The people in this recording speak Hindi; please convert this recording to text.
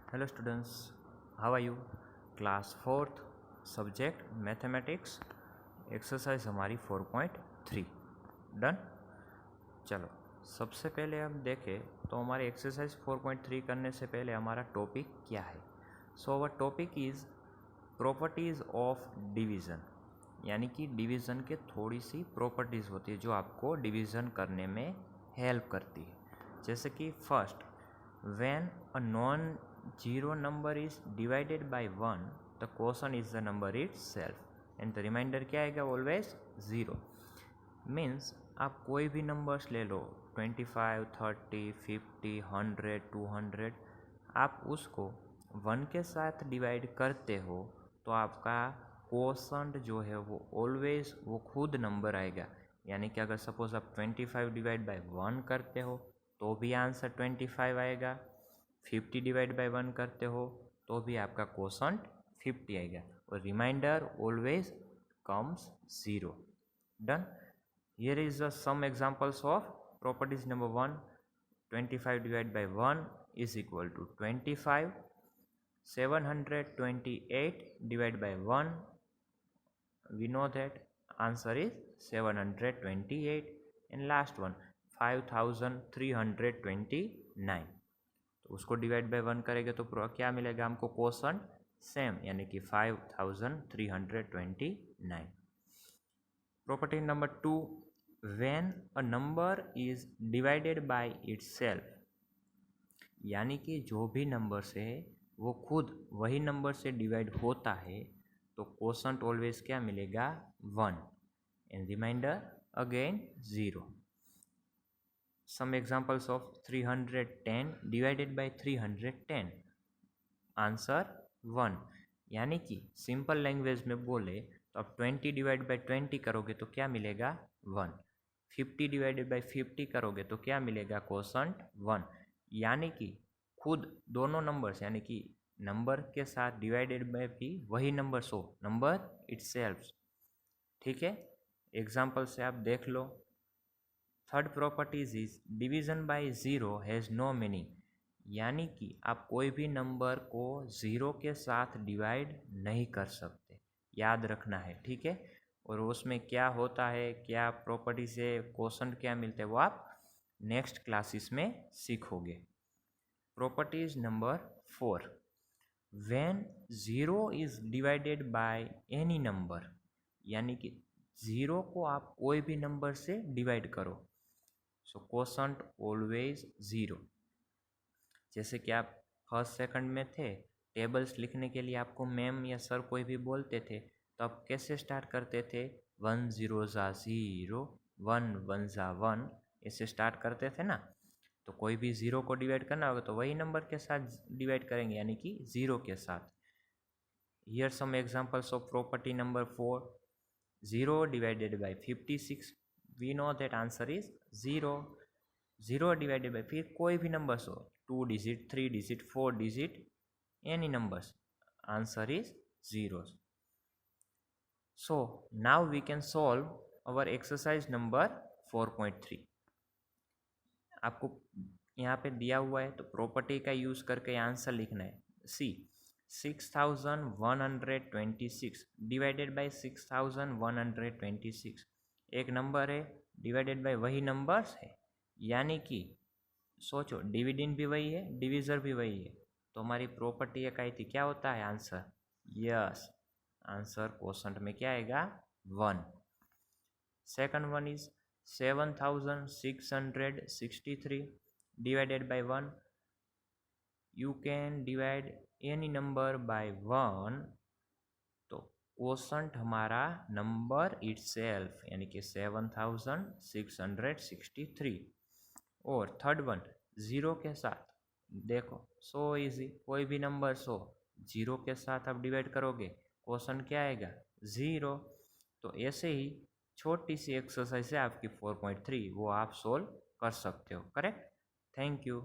Hello students, how are you? Class fourth subject mathematics exercise हमारी 4.3 डन। चलो सबसे पहले हम देखें तो हमारी एक्सरसाइज 4.3 करने से पहले हमारा टॉपिक क्या है। So our topic is properties of division, यानी कि डिवीज़न के थोड़ी सी प्रॉपर्टीज़ होती है जो आपको डिवीज़न करने में हेल्प करती है। जैसे कि first, when a non zero number is divided by 1 the quotient is the number itself and the remainder क्या आएगा, ऑलवेज 0। मीन्स आप कोई भी नंबर्स ले लो 25, 30, 50, 100, 200, आप उसको 1 के साथ डिवाइड करते हो तो आपका क्वोशंट जो है वो ऑलवेज वो खुद नंबर आएगा। यानी कि अगर सपोज आप 25 डिवाइड बाय 1 करते हो तो भी आंसर 25 आएगा, 50 डिवाइड बाय 1 करते हो तो भी आपका क्वोशंट 50 आएगा और remainder always comes 0। Done. Here is the some examples of properties number 1, 25 divide by 1 is equal to 25, 728 divided by 1, we know that answer is 728, and last one 5329, तो उसको डिवाइड बाय 1 करेंगे तो क्या मिलेगा हमको, क्वोशंट सेम यानी कि 5329। Property number 2, when a number is divided by itself, यानी कि जो भी नंबर से वो खुद वही नंबर से डिवाइड होता है तो क्वोशंट ऑलवेज क्या मिलेगा, 1 and remainder again 0। Some examples of 310 divided by 310, answer 1। यानी कि सिंपल लैंग्वेज में बोले तो आप 20 डिवाइड बाय 20 करोगे तो क्या मिलेगा, 1। 50 डिवाइडेड बाय 50 करोगे तो क्या मिलेगा, क्वोशंट 1। यानी कि खुद दोनों नंबर्स यानी कि नंबर के साथ डिवाइडेड बाय भी वही नंबर सो नंबर इटसेल्फ। ठीक है, एग्जाम्पल से आप देख लो। Third properties is division by 0 has no meaning, यानी कि आप कोई भी नंबर को 0 के साथ डिवाइड नहीं कर सकते, याद रखना है। ठीक है, और उसमें क्या होता है, क्या प्रॉपर्टी से क्वोशंट क्या मिलते हैं वो आप नेक्स्ट क्लासेस में सीखोगे। Properties number 4, when 0 is divided by any number, यानी कि 0 को आप कोई भी नंबर से डिवाइड करो सो क्वोशंट ऑलवेज 0। जैसे कि आप फर्स्ट सेकंड में थे, टेबल्स लिखने के लिए आपको मैम या सर कोई भी बोलते थे तो आप कैसे स्टार्ट करते थे, 1 0 ज़ा 0, 1 1 ज़ा 1, ऐसे स्टार्ट करते थे ना। तो कोई भी 0 को डिवाइड करना होगा तो वही नंबर के साथ डिवाइड करेंगे, यानी कि 0 के साथ। Here some examples of property number 4, 0 divided by 56, we know that answer is 0। 0 divided by फिर कोई भी नंबर्स हो, 2 digit, 3 digit, 4 digit, any numbers, answer is 0। So now we can solve our exercise number 4.3। आपको यहाँ पे दिया हुआ है तो प्रॉपर्टी का यूज़ करके आंसर लिखना है। सी 6126 डिवाइडेड बाय 6126, एक नंबर है डिवाइडेड बाय वही नंबर्स है, यानी कि सोचो डिविडेंड भी वही है, डिविजर भी वही है, तो हमारी प्रॉपर्टी एक आई थी, क्या होता है आंसर, यस आंसर क्वोशंट में क्या आएगा, 1। Second one is 7663 divided by 1, you can divide any number by 1 तो क्वोशंट हमारा नंबर इटसेल्फ यानी कि 7663। और थर्ड वन 0 के साथ, देखो सो इजी, कोई भी नंबर 0 के साथ आप डिवाइड करोगे क्वोशंट क्या आएगा, 0। तो ऐसे ही छोटी सी एक्सरसाइज है आपकी 4.3, वो आप सोल्व कर सकते हो। Correct, thank you.